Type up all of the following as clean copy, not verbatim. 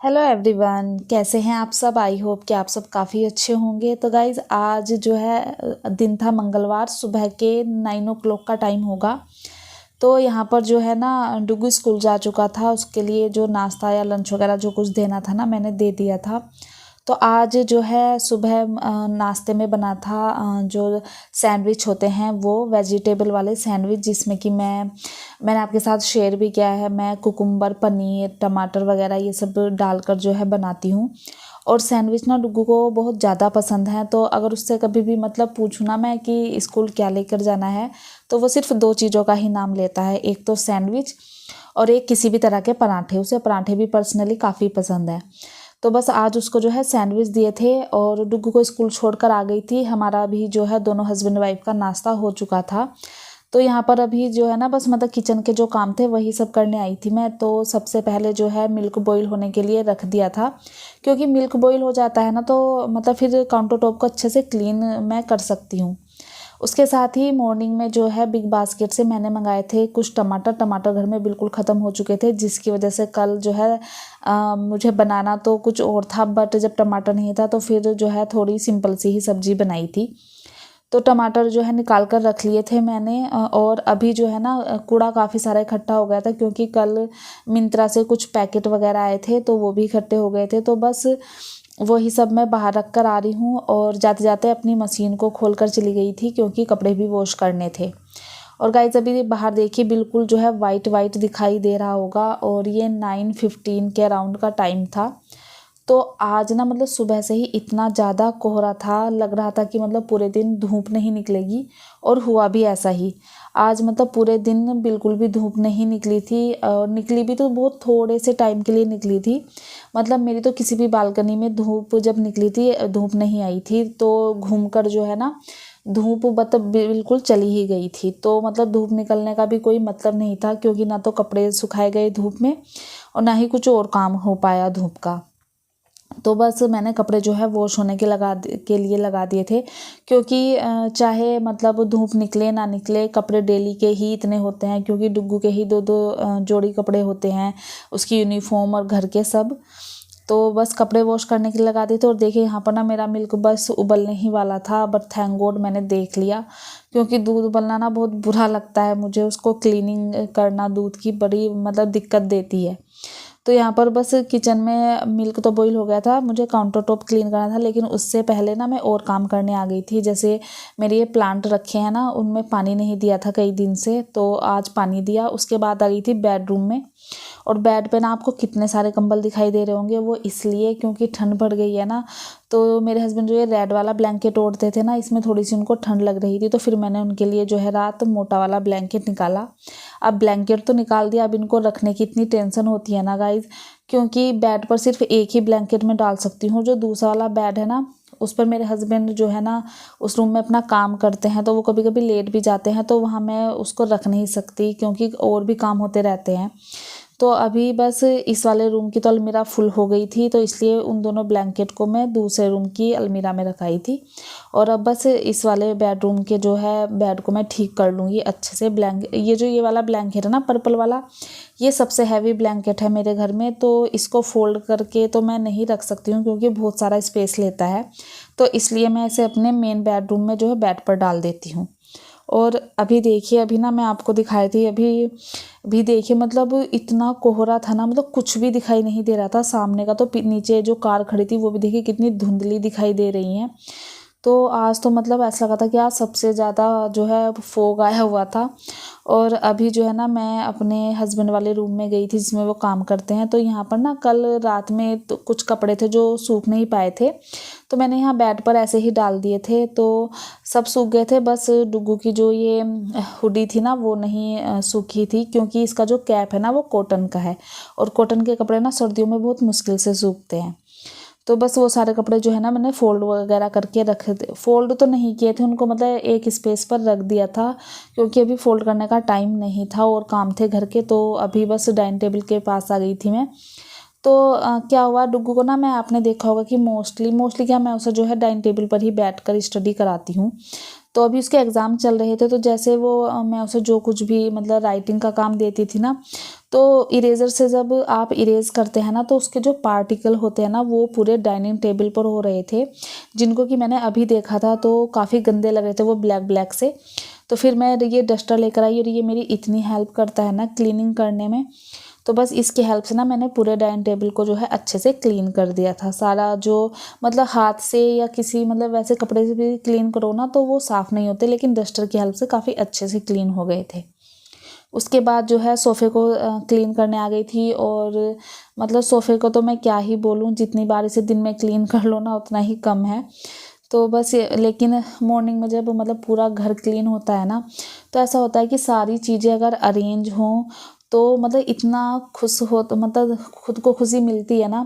Hello everyone, कैसे हैं आप सब। आई होप कि आप सब काफ़ी अच्छे होंगे। तो गाइज़ आज जो है दिन था मंगलवार, सुबह के 9 o'clock का टाइम होगा। तो यहाँ पर जो है ना डुगू स्कूल जा चुका था, उसके लिए जो नाश्ता या लंच वगैरह जो कुछ देना था ना मैंने दे दिया था। तो आज जो है सुबह नाश्ते में बना था जो सैंडविच होते हैं वो वेजिटेबल वाले सैंडविच, जिसमें कि मैंने आपके साथ शेयर भी किया है। मैं कुकुम्बर, पनीर, टमाटर वगैरह ये सब डालकर जो है बनाती हूँ। और सैंडविच ना डुग्गू को बहुत ज़्यादा पसंद है। तो अगर उससे कभी भी मतलब पूछूँ ना मैं कि स्कूल क्या लेकर जाना है, तो वो सिर्फ दो चीज़ों का ही नाम लेता है, एक तो सैंडविच और एक किसी भी तरह के पराठे। उसे पराठे भी पर्सनली काफ़ी पसंद है। तो बस आज उसको जो है सैंडविच दिए थे और डुग्गू को स्कूल छोड़कर आ गई थी। हमारा भी जो है दोनों हस्बैंड वाइफ का नाश्ता हो चुका था। तो यहाँ पर अभी जो है ना बस मतलब किचन के जो काम थे वही सब करने आई थी मैं। तो सबसे पहले जो है मिल्क बॉईल होने के लिए रख दिया था, क्योंकि मिल्क बॉईल हो जाता है ना तो मतलब फिर काउंटर टॉप को अच्छे से क्लीन मैं कर सकती हूँ। उसके साथ ही मॉर्निंग में जो है बिग बास्केट से मैंने मंगाए थे कुछ टमाटर घर में बिल्कुल ख़त्म हो चुके थे, जिसकी वजह से कल जो है मुझे बनाना तो कुछ और था, बट जब टमाटर नहीं था तो फिर जो है थोड़ी सिंपल सी ही सब्ज़ी बनाई थी। तो टमाटर जो है निकाल कर रख लिए थे मैंने। और अभी जो है ना कूड़ा काफ़ी सारा इकट्ठा हो गया था, क्योंकि कल मिंत्रा से कुछ पैकेट वगैरह आए थे तो वो भी इकट्ठे हो गए थे। तो बस वही सब मैं बाहर रख कर आ रही हूँ और जाते जाते अपनी मशीन को खोल कर चली गई थी, क्योंकि कपड़े भी वॉश करने थे। और गाइस अभी बाहर देखिए बिल्कुल जो है वाइट वाइट दिखाई दे रहा होगा, और ये 9:15 के अराउंड का टाइम था। तो आज ना मतलब सुबह से ही इतना ज़्यादा कोहरा था, लग रहा था कि मतलब पूरे दिन धूप नहीं निकलेगी, और हुआ भी ऐसा ही। आज मतलब पूरे दिन बिल्कुल भी धूप नहीं निकली थी, और निकली भी तो बहुत थोड़े से टाइम के लिए निकली थी। मतलब मेरी तो किसी भी बालकनी में धूप जब निकली थी धूप नहीं आई थी, तो घूमकर जो है ना धूप मतलब बिल्कुल चली ही गई थी। तो मतलब धूप निकलने का भी कोई मतलब नहीं था, क्योंकि ना तो कपड़े सुखाए गए धूप में और ना ही कुछ और काम हो पाया धूप का। तो बस मैंने कपड़े जो है वॉश होने के लिए लगा दिए थे, क्योंकि चाहे मतलब धूप निकले ना निकले कपड़े डेली के ही इतने होते हैं, क्योंकि डुग्गू के ही दो दो जोड़ी कपड़े होते हैं, उसकी यूनिफॉर्म और घर के सब। तो बस कपड़े वॉश करने के लिए लगा दिए थे। और देखिए यहाँ पर ना मेरा मिल्क बस उबलने ही वाला था, बट थैंक गॉड मैंने देख लिया, क्योंकि दूध उबलना ना बहुत बुरा लगता है मुझे। उसको क्लीनिंग करना दूध की बड़ी मतलब दिक्कत देती है। तो यहाँ पर बस किचन में मिल्क तो बॉईल हो गया था, मुझे काउंटर टॉप क्लीन करना था, लेकिन उससे पहले ना मैं और काम करने आ गई थी। जैसे मेरे ये प्लांट रखे हैं ना, उनमें पानी नहीं दिया था कई दिन से, तो आज पानी दिया। उसके बाद आ गई थी बेडरूम में। और बेड पे ना आपको कितने सारे कंबल दिखाई दे रहे होंगे, वो इसलिए क्योंकि ठंड बढ़ गई है ना। तो मेरे हस्बैंड जो ये रेड वाला ब्लैंकेट ओढ़ते थे ना, इसमें थोड़ी सी उनको ठंड लग रही थी, तो फिर मैंने उनके लिए जो है रात मोटा वाला ब्लैंकेट निकाला। अब ब्लैंकेट तो निकाल दिया, अब इनको रखने की इतनी टेंशन होती है ना गाइज, क्योंकि बेड पर सिर्फ एक ही ब्लैंकेट में डाल सकती हूँ। जो दूसरा वाला बेड है ना, उस पर मेरे हस्बैंड जो है ना उस रूम में अपना काम करते हैं, तो वो कभी कभी लेट भी जाते हैं, तो वहाँ मैं उसको रख नहीं सकती, क्योंकि और भी काम होते रहते हैं। तो अभी बस इस वाले रूम की तो अलमीरा फुल हो गई थी, तो इसलिए उन दोनों ब्लैंकेट को मैं दूसरे रूम की अलमीरा में रखाई थी। और अब बस इस वाले बेडरूम के जो है बेड को मैं ठीक कर लूँगी अच्छे से। ये वाला ब्लैंकेट है ना पर्पल वाला, ये सबसे हैवी ब्लैंकेट है मेरे घर में, तो इसको फोल्ड करके तो मैं नहीं रख सकती हूँ, क्योंकि बहुत सारा स्पेस लेता है। तो इसलिए मैं इसे अपने मेन बेडरूम में जो है बेड पर डाल देती हूँ। और अभी देखिए, अभी ना मैं आपको दिखाई थी, अभी देखिए मतलब इतना कोहरा था ना, मतलब कुछ भी दिखाई नहीं दे रहा था सामने का। तो नीचे जो कार खड़ी थी वो भी देखिए कितनी धुंधली दिखाई दे रही हैं। तो आज तो मतलब ऐसा लगा था कि आज सबसे ज़्यादा जो है फोग आया हुआ था। और अभी जो है ना मैं अपने हस्बैंड वाले रूम में गई थी जिसमें वो काम करते हैं। तो यहाँ पर ना कल रात में तो कुछ कपड़े थे जो सूख नहीं पाए थे, तो मैंने यहाँ बेड पर ऐसे ही डाल दिए थे, तो सब सूख गए थे। बस डुग्गू की जो ये हुडी थी ना वो नहीं सूखी थी, क्योंकि इसका जो कैप है ना वो कॉटन का है, और कॉटन के कपड़े ना सर्दियों में बहुत मुश्किल से सूखते हैं। तो बस वो सारे कपड़े जो है ना मैंने फोल्ड वगैरह करके रखे थे। फोल्ड तो नहीं किए थे उनको, मतलब एक स्पेस पर रख दिया था, क्योंकि अभी फोल्ड करने का टाइम नहीं था और काम थे घर के। तो अभी बस डाइनिंग टेबल के पास आ गई थी मैं। तो क्या हुआ डुग्गू को ना, मैं आपने देखा होगा कि मोस्टली क्या मैं उसे जो है डाइनिंग टेबल पर ही बैठकर स्टडी कराती हूँ। तो अभी उसके एग्ज़ाम चल रहे थे, तो जैसे वो मैं उसे जो कुछ भी मतलब राइटिंग का काम देती थी ना, तो इरेज़र से जब आप इरेज़ करते हैं ना तो उसके जो पार्टिकल होते हैं ना वो पूरे डाइनिंग टेबल पर हो रहे थे, जिनको कि मैंने अभी देखा था तो काफ़ी गंदे लग रहे थे वो ब्लैक ब्लैक से। तो फिर मैं ये डस्टर लेकर आई और ये मेरी इतनी हेल्प करता है ना क्लीनिंग करने में। तो बस इसकी हेल्प से ना मैंने पूरे डाइनिंग टेबल को जो है अच्छे से क्लीन कर दिया था। सारा जो मतलब हाथ से या किसी मतलब वैसे कपड़े से भी क्लीन करो ना तो वो साफ़ नहीं होते, लेकिन डस्टर की हेल्प से काफ़ी अच्छे से क्लीन हो गए थे। उसके बाद जो है सोफ़े को क्लीन करने आ गई थी, और मतलब सोफ़े को तो मैं क्या ही बोलूँ, जितनी बार इसे दिन में क्लीन कर लो ना उतना ही कम है। तो बस लेकिन मॉर्निंग में जब मतलब पूरा घर क्लीन होता है ना तो ऐसा होता है कि सारी चीज़ें अगर अरेंज हों तो मतलब इतना खुश हो, तो मतलब खुद को खुशी मिलती है ना।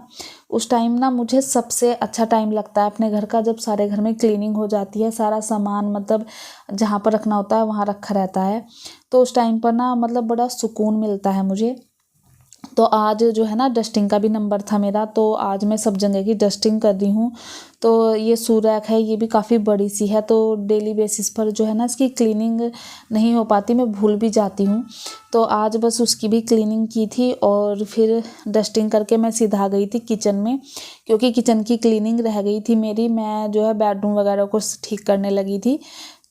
उस टाइम ना मुझे सबसे अच्छा टाइम लगता है अपने घर का, जब सारे घर में क्लीनिंग हो जाती है, सारा सामान मतलब जहाँ पर रखना होता है वहाँ रखा रहता है। तो उस टाइम पर ना मतलब बड़ा सुकून मिलता है मुझे। तो आज जो है ना डस्टिंग का भी नंबर था मेरा, तो आज मैं सब जगह की डस्टिंग कर रही हूँ। तो ये सू रैक है, ये भी काफ़ी बड़ी सी है, तो डेली बेसिस पर जो है ना इसकी क्लीनिंग नहीं हो पाती, मैं भूल भी जाती हूँ। तो आज बस उसकी भी क्लीनिंग की थी और फिर डस्टिंग करके मैं सीधा गई थी किचन में, क्योंकि किचन की क्लीनिंग रह गई थी मेरी। मैं जो है बेडरूम वगैरह को ठीक करने लगी थी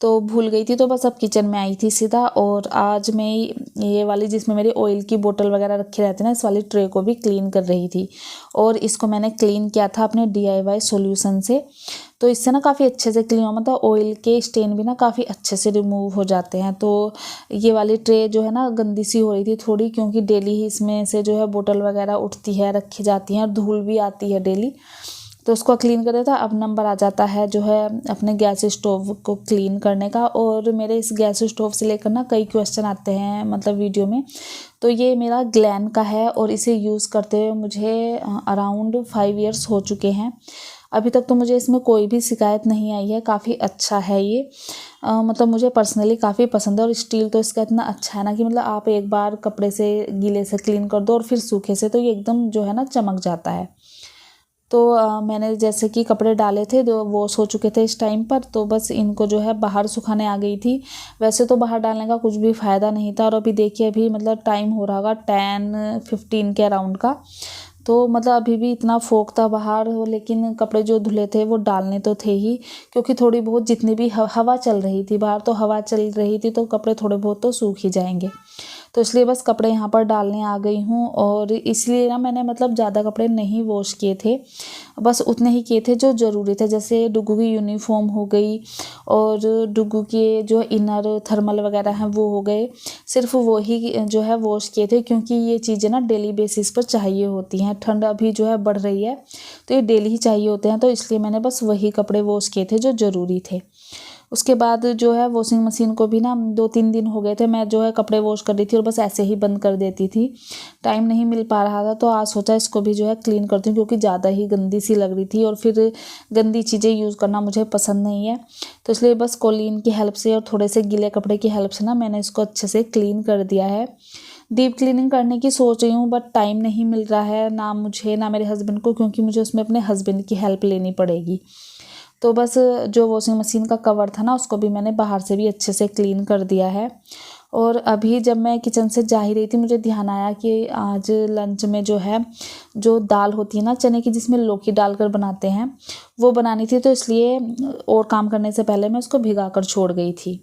तो भूल गई थी, तो बस अब किचन में आई थी सीधा। और आज मैं ये वाली जिसमें मेरी ऑयल की बोतल वगैरह रखी रहती है ना, इस वाली ट्रे को भी क्लीन कर रही थी। और इसको मैंने क्लीन किया था अपने DIY सॉल्यूशन से, तो इससे ना काफ़ी अच्छे से क्लीन हो, मतलब ऑयल के स्टेन भी ना काफ़ी अच्छे से रिमूव हो जाते हैं। तो ये वाली ट्रे जो है ना गंदी सी हो रही थी थोड़ी, क्योंकि डेली ही इसमें से जो है बोतल वगैरह उठती है, रखी जाती हैं और धूल भी आती है डेली। तो उसको क्लीन कर देता। अब नंबर आ जाता है जो है अपने गैस स्टोव को क्लीन करने का। और मेरे इस गैस स्टोव से लेकर ना कई क्वेश्चन आते हैं मतलब वीडियो में। तो ये मेरा ग्लैन का है और इसे यूज़ करते हुए मुझे अराउंड 5 ईयर्स हो चुके हैं। अभी तक तो मुझे इसमें कोई भी शिकायत नहीं आई है, काफ़ी अच्छा है ये। मतलब मुझे पर्सनली काफ़ी पसंद है। और स्टील तो इसका इतना अच्छा है ना कि मतलब आप एक बार कपड़े से गीले से क्लीन कर दो और फिर सूखे से, तो ये एकदम जो है ना चमक जाता है। तो मैंने जैसे कि कपड़े डाले थे तो वॉश हो चुके थे इस टाइम पर, तो बस इनको जो है बाहर सुखाने आ गई थी। वैसे तो बाहर डालने का कुछ भी फ़ायदा नहीं था। और अभी देखिए अभी मतलब टाइम हो रहा होगा 10-15 के अराउंड का, तो मतलब अभी भी इतना फोक था बाहर, लेकिन कपड़े जो धुले थे वो डालने तो थे ही, क्योंकि थोड़ी बहुत जितनी भी हवा चल रही थी बाहर, तो हवा चल रही थी तो कपड़े थोड़े बहुत तो सूख ही जाएंगे। तो इसलिए बस कपड़े यहाँ पर डालने आ गई हूँ। और इसलिए ना मैंने मतलब ज़्यादा कपड़े नहीं वॉश किए थे, बस उतने ही किए थे जो ज़रूरी थे। जैसे डुगू की यूनिफॉर्म हो गई और डुगू के जो इनर थर्मल वगैरह हैं वो हो गए, सिर्फ वो ही जो है वॉश किए थे, क्योंकि ये चीज़ें ना डेली बेसिस पर चाहिए होती हैं। ठंड अभी जो है बढ़ रही है तो ये डेली ही चाहिए होते हैं, तो इसलिए मैंने बस वही कपड़े वॉश किए थे जो ज़रूरी थे। उसके बाद जो है वॉशिंग मशीन को भी ना 2-3 दिन हो गए थे मैं जो है कपड़े वॉश कर रही थी और बस ऐसे ही बंद कर देती थी, टाइम नहीं मिल पा रहा था। तो आज सोचा इसको भी जो है क्लीन करती हूँ, क्योंकि ज़्यादा ही गंदी सी लग रही थी और फिर गंदी चीज़ें यूज़ करना मुझे पसंद नहीं है। तो इसलिए बस कोलीन की हेल्प से और थोड़े से गीले कपड़े की हेल्प से ना मैंने इसको अच्छे से क्लीन कर दिया है। डीप क्लीनिंग करने की सोच रही हूँ, बट टाइम नहीं मिल रहा है, ना मुझे ना मेरे हस्बैंड को, क्योंकि मुझे उसमें अपने हस्बैंड की हेल्प लेनी पड़ेगी। तो बस जो वॉशिंग मशीन का कवर था ना उसको भी मैंने बाहर से भी अच्छे से क्लीन कर दिया है। और अभी जब मैं किचन से जा ही रही थी मुझे ध्यान आया कि आज लंच में जो है जो दाल होती है ना चने की, जिसमें लौकी डालकर बनाते हैं, वो बनानी थी। तो इसलिए और काम करने से पहले मैं उसको भिगा कर छोड़ गई थी।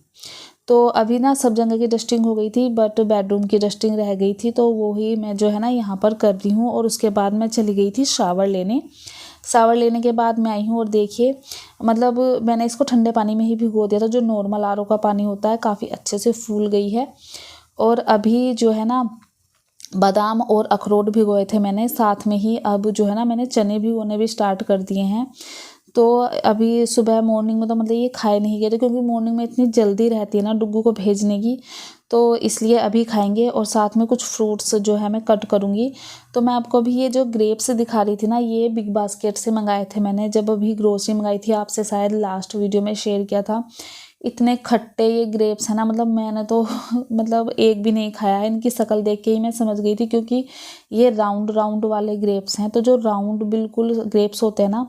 तो अभी ना सब जगह की डस्टिंग हो गई थी, बट बेडरूम की डस्टिंग रह गई थी, तो वो ही मैं जो है ना यहाँ पर कर रही हूँ। और उसके बाद मैं चली गई थी शावर लेने। शावर लेने के बाद मैं आई हूँ और देखिए मतलब मैंने इसको ठंडे पानी में ही भिगो दिया था, जो नॉर्मल RO का पानी होता है, काफ़ी अच्छे से फूल गई है। और अभी जो है ना बादाम और अखरोट भिगोए थे मैंने साथ में ही, अब जो है ना मैंने चने भिगोने भी स्टार्ट कर दिए हैं। तो अभी सुबह मॉर्निंग में तो मतलब ये खाए नहीं गए थे, क्योंकि मॉर्निंग में इतनी जल्दी रहती है ना डुग्गू को भेजने की, तो इसलिए अभी खाएंगे। और साथ में कुछ फ्रूट्स जो है मैं कट करूँगी। तो मैं आपको अभी ये जो ग्रेप्स दिखा रही थी ना, ये बिग बास्केट से मंगाए थे मैंने, जब अभी ग्रोसरी मंगाई थी, आपसे शायद लास्ट वीडियो में शेयर किया था। इतने खट्टे ये ग्रेप्स हैं ना, मतलब मैंने तो मतलब एक भी नहीं खाया है, इनकी शक्ल देख के ही मैं समझ गई थी, क्योंकि ये राउंड राउंड वाले ग्रेप्स हैं। तो जो राउंड बिल्कुल ग्रेप्स होते हैं ना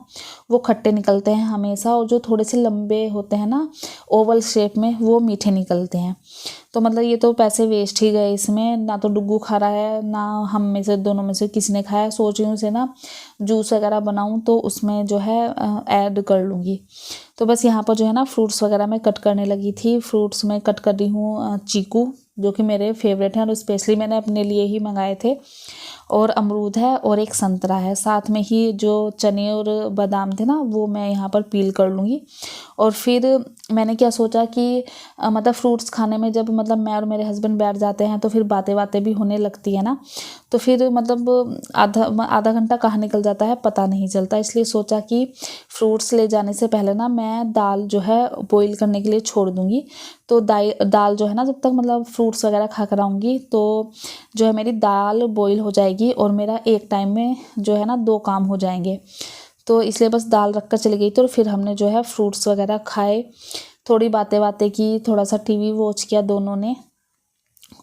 वो खट्टे निकलते हैं हमेशा, और जो थोड़े से लंबे होते हैं ना ओवल शेप में वो मीठे निकलते हैं। तो मतलब ये तो पैसे वेस्ट ही गए इसमें, ना तो डुग्गू खा रहा है ना हम में से दोनों में से किसी ने खाया। सोच रही हूँ उसे ना जूस वगैरह बनाऊँ तो उसमें जो है ऐड कर लूँगी। तो बस यहाँ पर जो है ना फ्रूट्स वगैरह मैं कट करने लगी थी। फ्रूट्स में कट कर रही हूँ चीकू, जो कि मेरे फेवरेट हैं और स्पेशली मैंने अपने लिए ही मंगाए थे, और अमरूद है और एक संतरा है। साथ में ही जो चने और बादाम थे ना वो मैं यहाँ पर पील कर लूँगी। और फिर मैंने क्या सोचा कि मतलब फ्रूट्स खाने में जब मतलब मैं और मेरे हस्बैंड बैठ जाते हैं तो फिर बातें बातें भी होने लगती है ना, तो फिर मतलब आधा घंटा कहाँ निकल जाता है पता नहीं चलता। इसलिए सोचा कि फ्रूट्स ले जाने से पहले ना मैं दाल जो है बॉईल करने के लिए छोड़ दूँगी। तो दाल जो है ना जब तक मतलब फ्रूट्स वगैरह खा कर आऊँगी तो जो है मेरी दाल बॉईल हो जाएगी और मेरा एक टाइम में जो है ना 2 काम हो जाएंगे। तो इसलिए बस दाल रख कर चली गई थी और फिर हमने जो है फ्रूट्स वगैरह खाए, थोड़ी बातें बातें की, थोड़ा सा टीवी वॉच किया दोनों ने।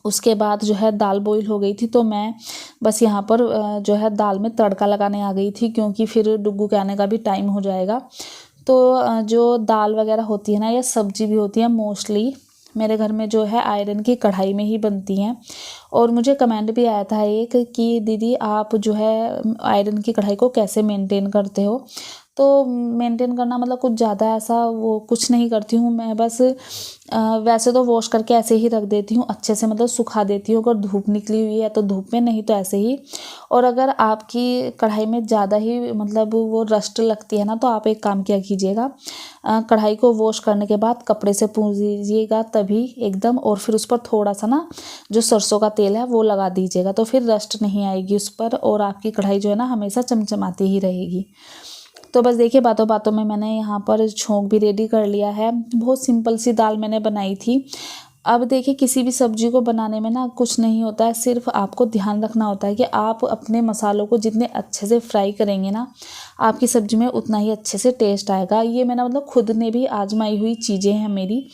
उसके बाद जो है दाल बॉईल हो गई थी तो मैं बस यहाँ पर जो है दाल में तड़का लगाने आ गई थी, क्योंकि फिर डुग्गू के आने का भी टाइम हो जाएगा। तो जो दाल वगैरह होती है ना या सब्जी भी होती है मोस्टली मेरे घर में जो है आयरन की कढ़ाई में ही बनती हैं। और मुझे कमेंट भी आया था एक कि दीदी आप जो है आयरन की कढ़ाई को कैसे मेंटेन करते हो। तो मेंटेन करना मतलब कुछ ज़्यादा ऐसा वो कुछ नहीं करती हूँ मैं, बस वैसे तो वॉश करके ऐसे ही रख देती हूँ अच्छे से, मतलब सुखा देती हूँ। अगर धूप निकली हुई है तो धूप में, नहीं तो ऐसे ही। और अगर आपकी कढ़ाई में ज़्यादा ही मतलब वो रस्ट लगती है ना तो आप एक काम किया कीजिएगा, कढ़ाई को वॉश करने के बाद कपड़े से पूंछ दीजिएगा तभी एकदम, और फिर उस पर थोड़ा सा ना जो सरसों का तेल है वो लगा दीजिएगा, तो फिर रस्ट नहीं आएगी उस पर और आपकी कढ़ाई जो है ना हमेशा चमचमाती ही रहेगी। तो बस देखिए बातों बातों में मैंने यहाँ पर छोंक भी रेडी कर लिया है। बहुत सिंपल सी दाल मैंने बनाई थी। अब देखिए किसी भी सब्जी को बनाने में ना कुछ नहीं होता है, सिर्फ आपको ध्यान रखना होता है कि आप अपने मसालों को जितने अच्छे से फ्राई करेंगे ना आपकी सब्जी में उतना ही अच्छे से टेस्ट आएगा। ये मैंने मतलब खुद ने भी आजमाई हुई चीज़ें हैं मेरी।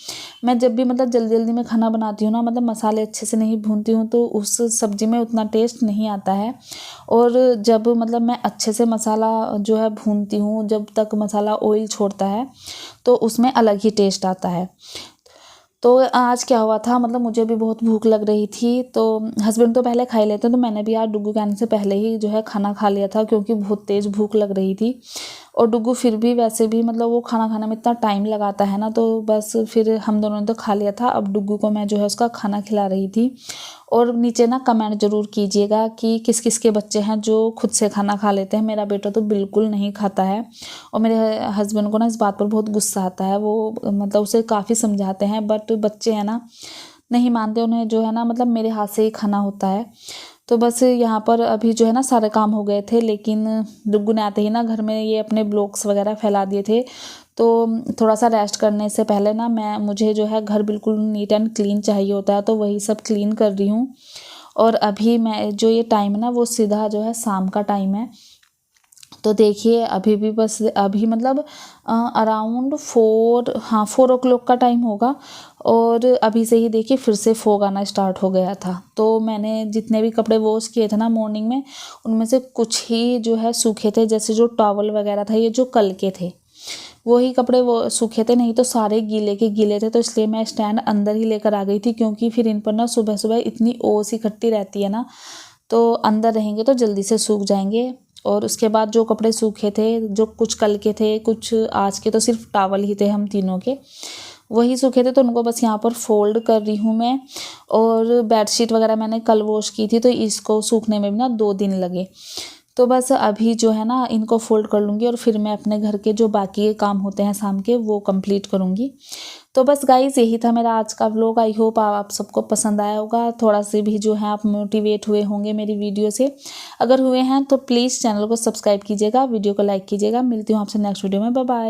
मैं जब भी मतलब जल्दी जल्दी में खाना बनाती हूँ ना, मतलब मसाले अच्छे से नहीं भूनती हूँ तो उस सब्जी में उतना टेस्ट नहीं आता है। और जब मतलब मैं अच्छे से मसाला जो है भूनती हूँ, जब तक मसाला ऑयल छोड़ता है तो उसमें अलग ही टेस्ट आता है। तो आज क्या हुआ था, मतलब मुझे भी बहुत भूख लग रही थी, तो हस्बैंड तो पहले खा ही लेते, तो मैंने भी आज डुग्गू के आने से पहले ही जो है खाना खा लिया था, क्योंकि बहुत तेज़ भूख लग रही थी। और डुग्गू फिर भी वैसे भी मतलब वो खाना खाने में इतना टाइम लगाता है ना, तो बस फिर हम दोनों ने तो खा लिया था। अब डुग्गू को मैं जो है उसका खाना खिला रही थी। और नीचे ना कमेंट ज़रूर कीजिएगा कि किस किस के बच्चे हैं जो खुद से खाना खा लेते हैं। मेरा बेटा तो बिल्कुल नहीं खाता है, और मेरे हस्बैंड को ना इस बात पर बहुत गुस्सा आता है। वो मतलब उसे काफ़ी समझाते हैं बट बच्चे हैं ना नहीं मानते, उन्हें जो है ना मतलब मेरे हाथ से ही खाना होता है। तो बस यहाँ पर अभी जो है ना सारे काम हो गए थे, लेकिन डुग्गू ने आते ही ना घर में ये अपने ब्लॉक्स वगैरह फैला दिए थे। तो थोड़ा सा रेस्ट करने से पहले ना मुझे जो है घर बिल्कुल नीट एंड क्लीन चाहिए होता है, तो वही सब क्लीन कर रही हूँ। और अभी मैं जो ये टाइम है ना वो सीधा जो है शाम का टाइम है। तो देखिए अभी भी बस अभी मतलब अराउंड 4 o'clock का टाइम होगा, और अभी से ही देखिए फिर से फॉग आना स्टार्ट हो गया था। तो मैंने जितने भी कपड़े वॉश किए थे ना मॉर्निंग में, उनमें से कुछ ही जो है सूखे थे, जैसे जो टॉवल वगैरह था ये जो कल के थे वही कपड़े वो सूखे थे, नहीं तो सारे गीले के गीले थे। तो इसलिए मैं स्टैंड अंदर ही लेकर आ गई थी, क्योंकि फिर इन पर ना सुबह सुबह इतनी ओस इकट्ठी रहती है ना, तो अंदर रहेंगे तो जल्दी से सूख जाएंगे। और उसके बाद जो कपड़े सूखे थे, जो कुछ कल के थे कुछ आज के, तो सिर्फ टॉवल ही थे हम तीनों के, वही सूखे थे, तो उनको बस यहाँ पर फोल्ड कर रही हूँ मैं। और बेडशीट वगैरह मैंने कल वॉश की थी, तो इसको सूखने में भी ना 2 दिन लगे। तो बस अभी जो है ना इनको फोल्ड कर लूँगी और फिर मैं अपने घर के जो बाकी के काम होते हैं शाम के वो कंप्लीट करूँगी। तो बस गाइस यही था मेरा आज का व्लॉग। आई होप आप सबको पसंद आया होगा, थोड़ा से भी जो है आप मोटिवेट हुए होंगे मेरी वीडियो से। अगर हुए हैं तो प्लीज़ चैनल को सब्सक्राइब कीजिएगा, वीडियो को लाइक कीजिएगा। मिलती हूँ आपसे नेक्स्ट वीडियो में, बाय बाय।